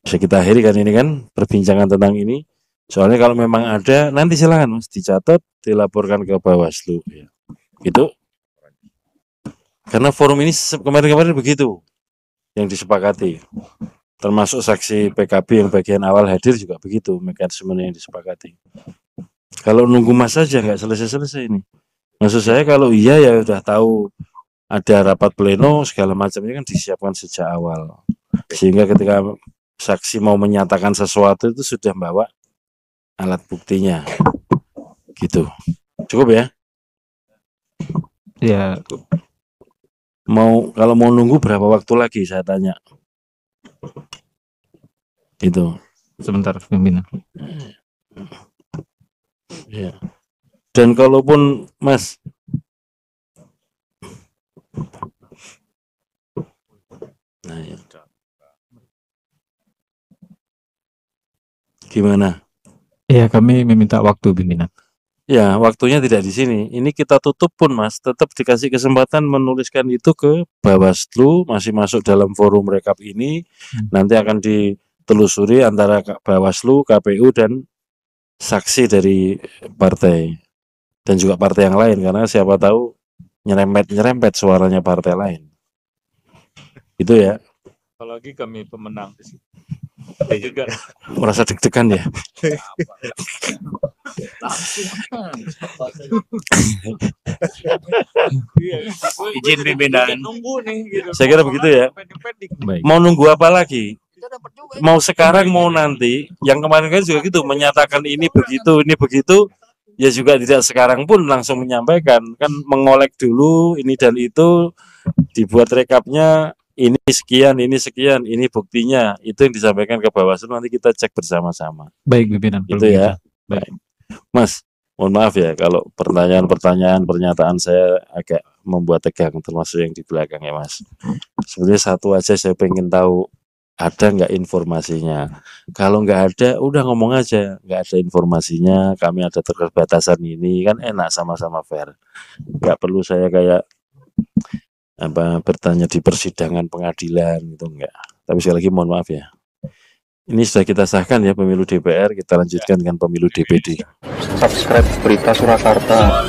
Speaker 1: Bisa kita akhiri kan ini kan perbincangan tentang ini. Soalnya kalau memang ada nanti silakan Mas dicatat, dilaporkan ke Bawaslu. Ya. Gitu. Karena forum ini kemarin-kemarin begitu yang disepakati. Termasuk saksi PKB yang bagian awal hadir juga begitu mekanisme yang disepakati. Kalau nunggu Mas saja nggak selesai-selesai ini. Maksud saya kalau iya ya udah tahu ada rapat pleno segala macamnya kan disiapkan sejak awal. Sehingga ketika saksi mau menyatakan sesuatu itu sudah bawa alat buktinya. Gitu. Cukup ya?
Speaker 6: Ya,
Speaker 1: Kalau mau nunggu berapa waktu lagi saya tanya. Itu.
Speaker 6: sebentar pimpinan.
Speaker 1: Ya. Dan kalaupun Mas nah, ya. Gimana?
Speaker 6: Ya, kami meminta waktu pimpinan.
Speaker 1: Ya, waktunya tidak di sini. Ini kita tutup pun Mas, tetap dikasih kesempatan menuliskan itu ke Bawaslu, masih masuk dalam forum rekap ini. Nanti akan ditelusuri antara Bawaslu, KPU dan saksi dari partai dan juga partai yang lain karena siapa tahu nyerempet suaranya partai lain. Itu ya.
Speaker 8: Apalagi kami pemenang di situ. Ya juga.
Speaker 1: Merasa deg-degan ya.
Speaker 8: Izin pimpinan. Nunggu nih gitu.
Speaker 1: Saya kira begitu ya.
Speaker 6: Baik.
Speaker 1: Mau nunggu apa lagi? Mau sekarang mau nanti. Yang kemarin kan juga gitu menyatakan ini begitu. Ya juga tidak sekarang pun langsung menyampaikan. Kan mengolek dulu ini dan itu, dibuat rekapnya ini sekian, ini buktinya. Itu yang disampaikan ke Bawaslu, nanti kita cek bersama-sama.
Speaker 6: Baik pimpinan.
Speaker 1: Itu ya.
Speaker 6: Baik.
Speaker 1: Mas, mohon maaf ya kalau pertanyaan-pertanyaan pernyataan saya agak membuat tegang, termasuk yang di belakang ya Mas. Sebenarnya satu aja saya pengen tahu, ada nggak informasinya? Kalau nggak ada, udah ngomong aja, nggak ada informasinya, kami ada keterbatasan ini, kan enak sama-sama fair. Nggak perlu saya kayak bertanya di persidangan pengadilan gitu, enggak. Tapi sekali lagi mohon maaf ya. Ini sudah kita sahkan ya pemilu DPR, kita lanjutkan dengan pemilu DPD.
Speaker 3: Subscribe Berita Surakarta.